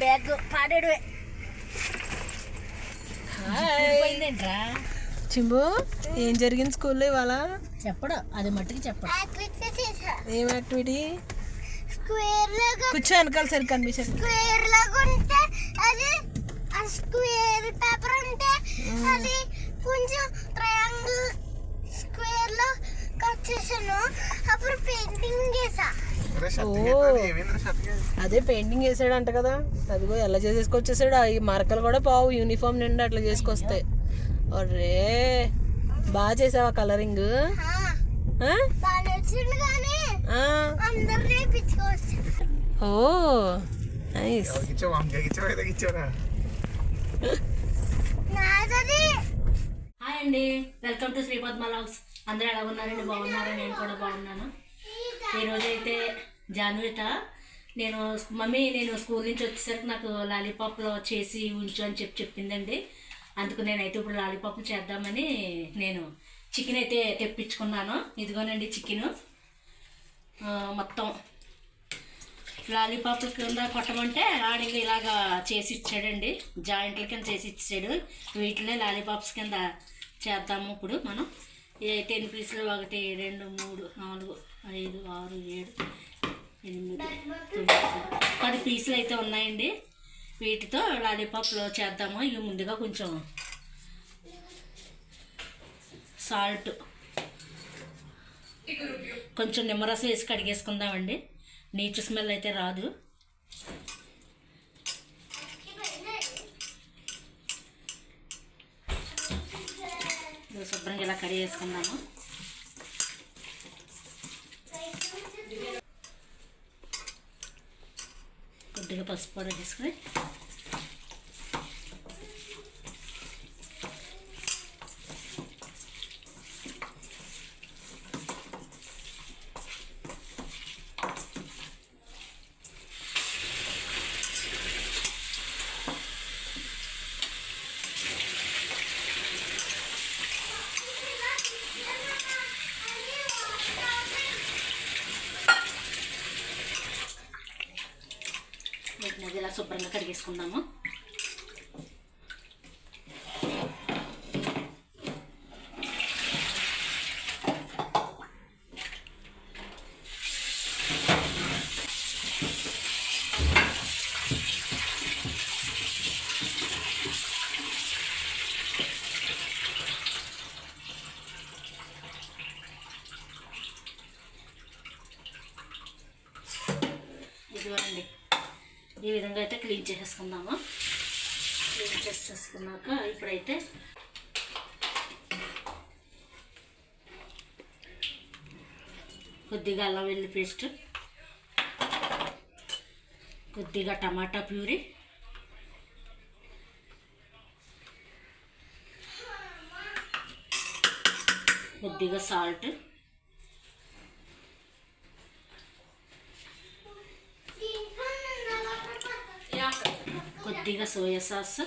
Bag పాడాడు. చింబు ఏం జరిగింది స్కూల్లో ఇవాళ? చెప్పడం అది మట్టికి చెప్పడం. ఏం యాక్టివిటీ? కూర్చో వెనకాల సరి కనిపించారు. స్క్వేర్ లాగా ఉంటే అది స్క్వేర్ పేపర్ ఉంటే అది కొంచెం ట్రయాంగిల్ స్క్వేర్ లో కట్ చేసాను. అప్పుడు పెయింటింగ్ చేసా. అదే పెయింటింగ్ వేసాడు కదా. అదిగో ఎలా చేసేసుకొచ్చేసాడు. ఈ మరకలు కూడా పావు యూనిఫామ్ నిండా అట్లా చేసుకొస్తాయి. ఒరే బాగా చేసావా కలరింగ్? ఓ నైస్. హాయ్ అండి, వెల్కమ్ టు శ్రీపద్మ వ్లాగ్స్. అందరూ ఎలా ఉన్నారండి? బాగున్నారా? నేను కూడా బాగున్నాను. ఈరోజు అయితే జాన్విత నేను స్కూల్ నుంచి వచ్చేసరికి నాకు లాలీపాప్లో చేసి ఉంచు అని చెప్పిందండి. అందుకు నేనైతే ఇప్పుడు లాలీపాప్లు చేద్దామని నేను చికెన్ అయితే తెప్పించుకున్నాను. ఇదిగోనండి చికెను. మొత్తం లాలీపాప్ల కింద కొట్టమంటే ఆడికి ఇలాగా చేసి ఇచ్చాడండి. జాయింట్ల కింద చేసి ఇచ్చాడు. వీటినే లాలీపాప్స్ కింద చేద్దాము ఇప్పుడు మనం. ఇదైతే 8 పీసులు 1 2 3 4 5 6 7 8 9 10 పీసులు అయితే ఉన్నాయండి. వీటితో లాలీపాప్లో చేద్దాము. ఇవి ముందుగా కొంచెం సాల్ట్, కొంచెం నిమ్మరసం వేసి కడిగేసుకుందామండి. నీచు స్మెల్ అయితే రాదు. శుభ్రంగా ఇలా కడిగేసుకుందాము. కొద్దిగా పసుపు పొడి వేసుకుని వీటిని ఇలా శుభ్రంగా కడిగేసుకుందాము. ఇదిగోండి, ఈ విధంగా అయితే క్లీన్ చేసేసుకుందాము. క్లీన్ చేసేసుకున్నాక ఇప్పుడైతే కొద్దిగా అల్లం వెల్లుల్లి పేస్ట్, కొద్దిగా టమాటా ప్యూరీ, కొద్దిగా సాల్ట్, కొద్దిగా సోయా సాస్,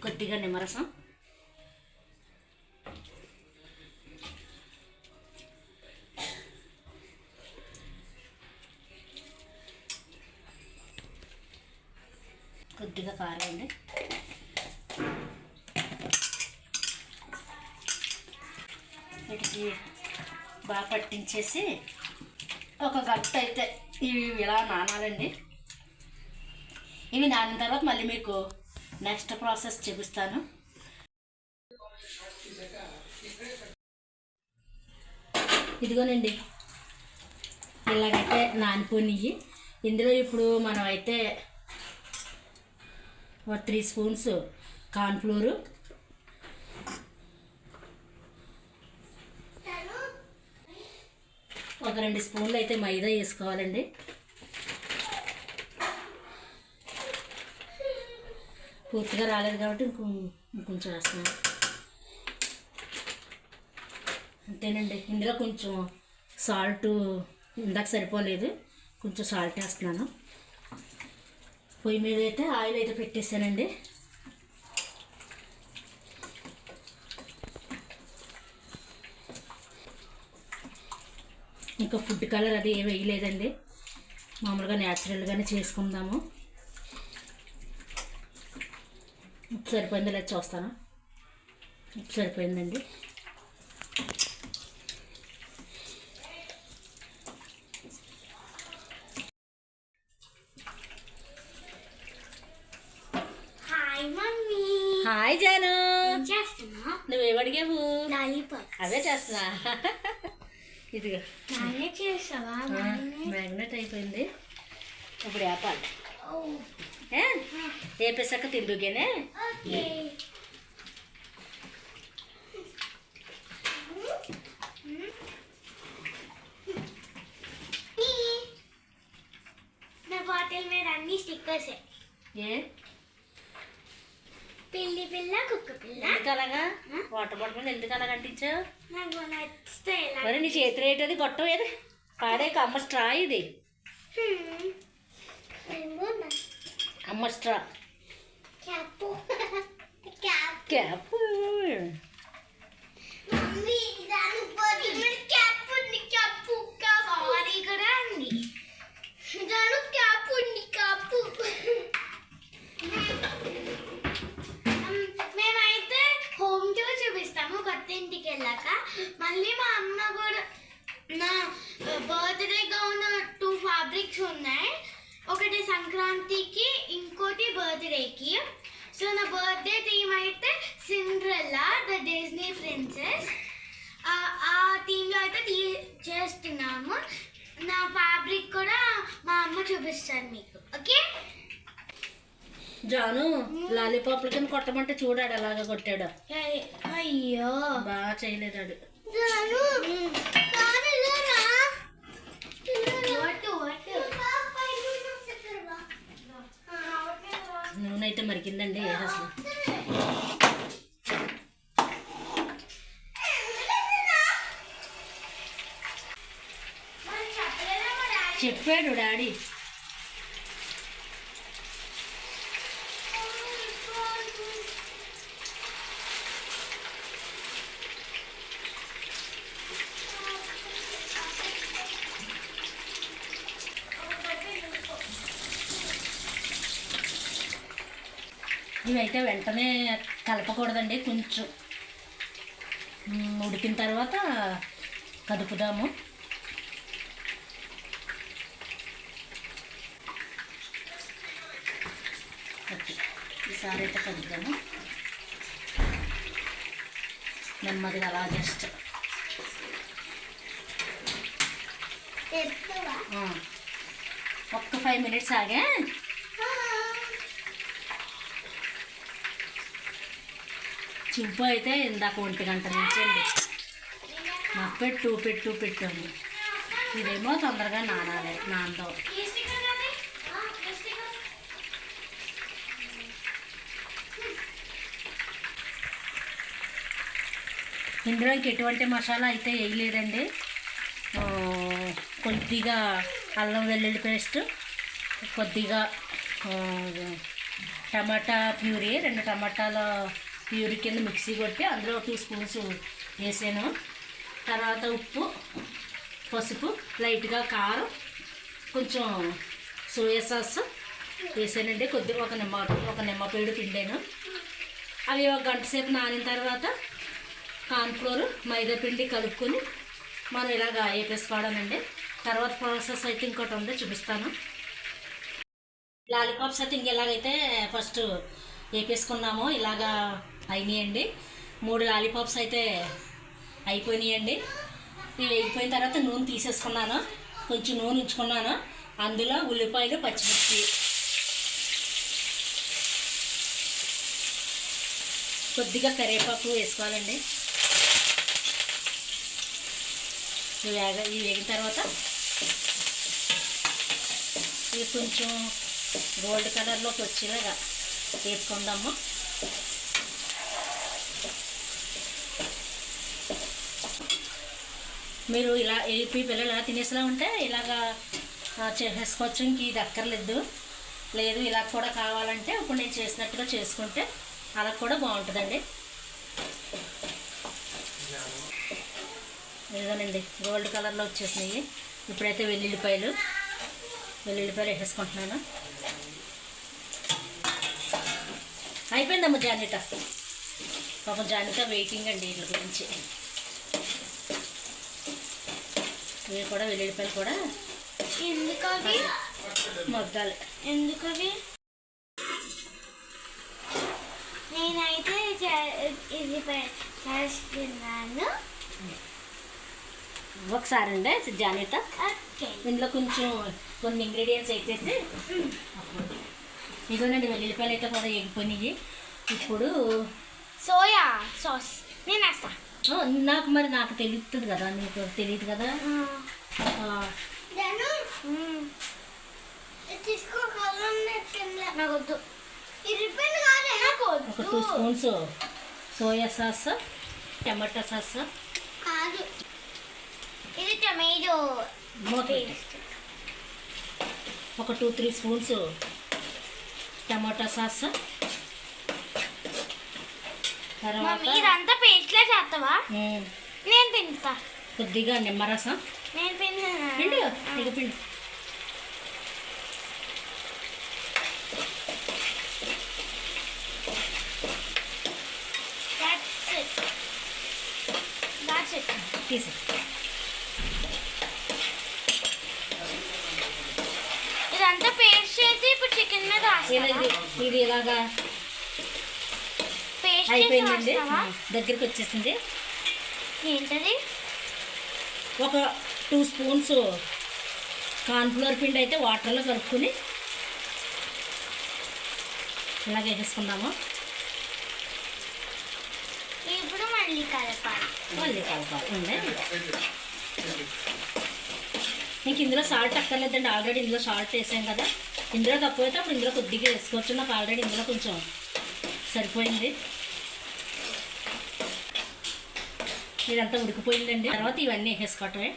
కొద్దిగా నిమ్మరసం, కొద్దిగా కారం అండి. వీటికి బాగా పట్టించేసి ఒక గంట అయితే ఇవి ఇలా నానాలండి. ఇవి నానిన తర్వాత మళ్ళీ మీకు నెక్స్ట్ ప్రాసెస్ చూపిస్తాను. ఇదిగోనండి, ఇలాగైతే నానిపోయినాయి. ఇందులో ఇప్పుడు మనం అయితే 3 స్పూన్స్ కార్న్ఫ్లోరు, ఒక 2 స్పూన్లు అయితే మైదా వేసుకోవాలండి. పూర్తిగా రాలేదు కాబట్టి ఇంకొంచెం వేస్తున్నాను. అంతేనండి. ఇందులో కొంచెం సాల్ట్ ఇందాక సరిపోలేదు, కొంచెం సాల్ట్ వేస్తున్నాను. పొయ్యి మీద అయితే ఆయిల్ అయితే పెట్టేసానండి. ఇంకా ఫుడ్ కలర్ అది ఏమి వేయలేదండి, మామూలుగా న్యాచురల్గానే చేసుకుందాము. ఉప్పు సరిపోయిందో లేదు చూస్తాను. ఉప్పు సరిపోయిందండి. Hi mummy. హాయ్ జాను, ఏం చేస్తున్నా? నువ్వేం అడిగావు? లాలీపాప్. అవే చేస్తున్నా. ఇదిగో నానే చేసావా? మ్యాగ్నెట్ అయిపోయింది, ఇప్పుడు ఆపాలి. ఓ, వేపేసాక తిందుకేనే. ఓకే. నా బాటిల్ మీద అన్ని స్టిక్కర్సే. ఏ పిల్లి పిల్ల, కుక్క పిల్ల. ఎందుకు అలాగా వాటర్ బాటిల్ మీద ఎందుకు అలాగ అంటించావు? నాకు నచ్చితే ఎలా? మరి నీ చేతి రేటు గొట్టం ఏది పాడే అమ్మ స్ట్రా, ఇది అమ్మ straw cap. Cap. Cap. Mummy దాని బాటిల్ మీద క్యాప్ ఉంది. క్యాప్ సారీ కూడా ఉంది. దాని క్యాప్ ఉంది. క్యాప్. మేమైతే హోమ్ టూర్ చూపిస్తాము కొత్త ఇంటికి వెళ్ళాక. మళ్ళీ మా అమ్మ కూడా నా బర్త్డేగా ఉన్న 2 ఫ్యాబ్రిక్స్ ఉన్నాయి. ఒకటి సంక్రాంతికి, ఇంకోటి బర్త్డేకి. సో నా బర్త్డే థీమ్ అయితే సిండ్రెల్లా ద డిజ్నీ ప్రిన్సెస్. ఆ థీమ్లో అయితే చేస్తున్నాము. నా ఫ్యాబ్రిక్ కూడా మా అమ్మ చూపిస్తాను మీకు. ఓకే జాను, లాలీపాప్ల కింద కొట్టమంటే చూడాడు అలాగా కొట్టాడు. అయ్యో బాగా చేయలేదాడు. నూనె అయితే మరికిందండి అసలు. చెప్పాడు డాడీ. ఇవైతే వెంటనే కలపకూడదండి, కొంచెం ఉడికిన తర్వాత కదుపుదాము. ఓకే, ఈసారి అయితే కదుపుదాము నెమ్మదిగా అలా జస్ట్. ఒక్క 5 మినిట్స్ ఆగే. చింపు అయితే ఇందాక 1 గంట నుంచి అండి నాకు పెట్టు అండి. ఇదేమో తొందరగా నానాలి, నానదో. ఇందులోకి ఎటువంటి మసాలా అయితే వేయలేదండి. కొద్దిగా అల్లం వెల్లుల్లి పేస్ట్, కొద్దిగా టమాటా ప్యూరీ, 2 టమాటాల ప్యూరీ కింద మిక్సీ కొట్టి అందులో 2 స్పూన్స్ వేసాను. తర్వాత ఉప్పు, పసుపు, లైట్గా కారం, కొంచెం సోయా సాస్ వేసానండి. కొద్దిగా ఒక నిమ్మపేడు పిండాను. అవి 1 గంట సేపు నానిన తర్వాత కార్న్ఫ్లోర్, మైదా పిండి కలుపుకొని మనం ఇలాగా వేపేసుకోవడానండి. తర్వాత ప్రాసెస్ అయితే ఇంకోటి ఉంది, చూపిస్తాను. లాలీపాప్స్ అయితే ఇంకెలాగైతే ఫస్ట్ వేపేసుకున్నామో ఇలాగా అయినాయండి. 3 లాలీపాప్స్ అయితే అయిపోయినాయండి. ఇవి వేగిపోయిన తర్వాత నూనె తీసేసుకున్నాను, కొంచెం నూనె ఉంచుకున్నాను. అందులో ఉల్లిపాయలు, పచ్చిమిర్చి, కొద్దిగా కరివేపాకు వేసుకోవాలండి. ఇవి వేగిన తర్వాత ఇవి కొంచెం గోల్డ్ కలర్లోకి వచ్చేలాగా వేసుకుందాము. మీరు ఇలా ఏపీ పిల్లలు ఇలా తినేసేలా ఉంటే ఇలాగా చేసేసుకోవచ్చు, ఇంక ఇది అక్కర్లేదు. లేదు ఇలా కూడా కావాలంటే ఇప్పుడు నేను చేసినట్టుగా చేసుకుంటే అలా కూడా బాగుంటుందండి. ఇదిగోనండి గోల్డ్ కలర్లో వచ్చేసినాయి. ఇప్పుడైతే వెల్లుల్లిపాయలు వేసేసుకుంటున్నాను. అయిపోయిందమ్మ జానిట. పాపం జానిట వెయిటింగ్ అండి వీటి గురించి. ఇవి కూడా వెల్లుల్లిపాయలు కూడా ఎందుకవి మొగ్గాలి. ఎందుకవి నేనైతే ఇది చేస్తున్నాను. ఒకసారి అండి జానిట ఓకే. ఇందులో కొన్ని ఇంగ్రీడియంట్స్ వేసేసి ఇదిగోనండి వెల్లుల్లిపాయలు అయితే కూడా ఎగిపోయినాయి. ఇప్పుడు సోయా సాస్ నేను వేస్తా. నాకు తెలుస్తుంది కదా, నీకు తెలియదు కదా. నాకొద్దు. ఒక 2 స్పూన్స్ సోయా సాస్, టమాటా సాస్, కాదు ఇది టమాటో మూత పెట్టేసి. ఒక 2-3 స్పూన్స్ టమాటా సాస్. తర్వాత మీరంతా పేస్ట్లే చేస్తావా? నేను పిండుతా. కొద్దిగా నిమ్మరసం నేను పిండి పిండి. తీసి ఇదంతా పేస్ట్ చేసి ఇప్పుడు చికెన్ మీద ఇది ఇలాగా పేస్ట్ అయిపోయిందండి. దగ్గరికి వచ్చేసింది. ఏంటది? ఒక 2 స్పూన్స్ కార్న్ఫ్లోర్ పిండి అయితే వాటర్లో కలుపుకొని ఇలాగ వేసేసుకుందాము. ఇప్పుడు మళ్ళీ కలపాలి. ఇంక ఇందులో సాల్ట్ అక్కర్లేదండి, ఆల్రెడీ ఇందులో సాల్ట్ వేసాం కదా. ఇందులో తక్కువైతే అప్పుడు ఇందులో కొద్దిగా వేసుకోవచ్చు. నాకు ఆల్రెడీ ఇందులో కొంచెం సరిపోయింది. ఇదంతా ఉడికిపోయిందండి. తర్వాత ఇవన్నీ వేసేసుకోవటమే.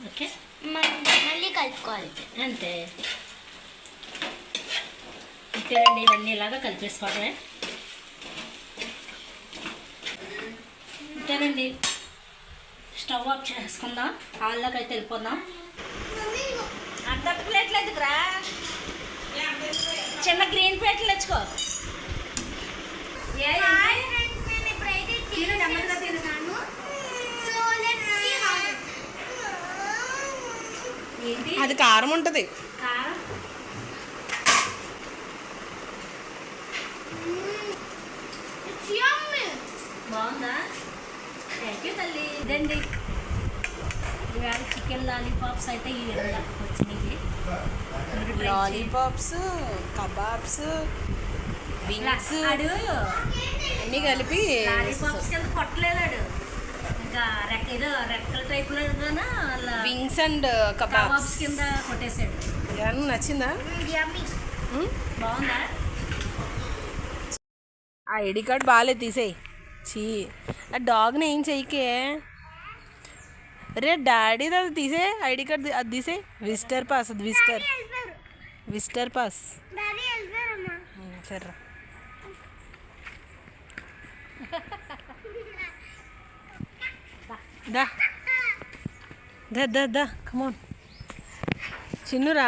ఓకే, మళ్ళీ కలుపుకోవాలి. అంతే అంతేనండి. ఇవన్నీ ఇలాగా కలిపేసుకోవటమే. అంతేనండి. స్టవ్ ఆఫ్ చేసుకుందాం. హాల్లోకి అయితే వెళ్ళిపోదాం. అంత ప్లేట్లు ఎందుకురా, చిన్న గ్రీన్ ప్లేట్లు తెచ్చుకో. నేను ఇప్పుడైతే తిన్నాను. ఏంటి అది కారం ఉంటుంది. కారం బాగుందా? థ్యాంక్ యూ తల్లి. ఇదండి ఇవాళ చికెన్ లాలీపాప్స్ అయితే ఈ విధంగా వచ్చినాయి. లాలీపాప్స్, కబాబ్స్, వింగ్స్ అన్నీ కలిపి లాలీపాప్స్ కింద కొట్టలేదాడు. ఇంకా ఏదో రెక్కల టైప్లో వింగ్స్ అండ్ కబాబ్స్ కబాబ్స్ కింద కొట్టేశాడు. ఏమన్నా నచ్చిందా? బాగుందా? ఆ ఐడి కార్డ్ బాగాలేదు, తీసేయి. చీ, ఆ డాగ్ని ఏం చెయ్యకే. రే డాడీది అది తీసే, ఐడి కార్డ్ అది తీసే. విజిటర్ పాస్, అది విజిటర్ పాస్. సరే దా దా దా దా కమోన్ చిన్నురా.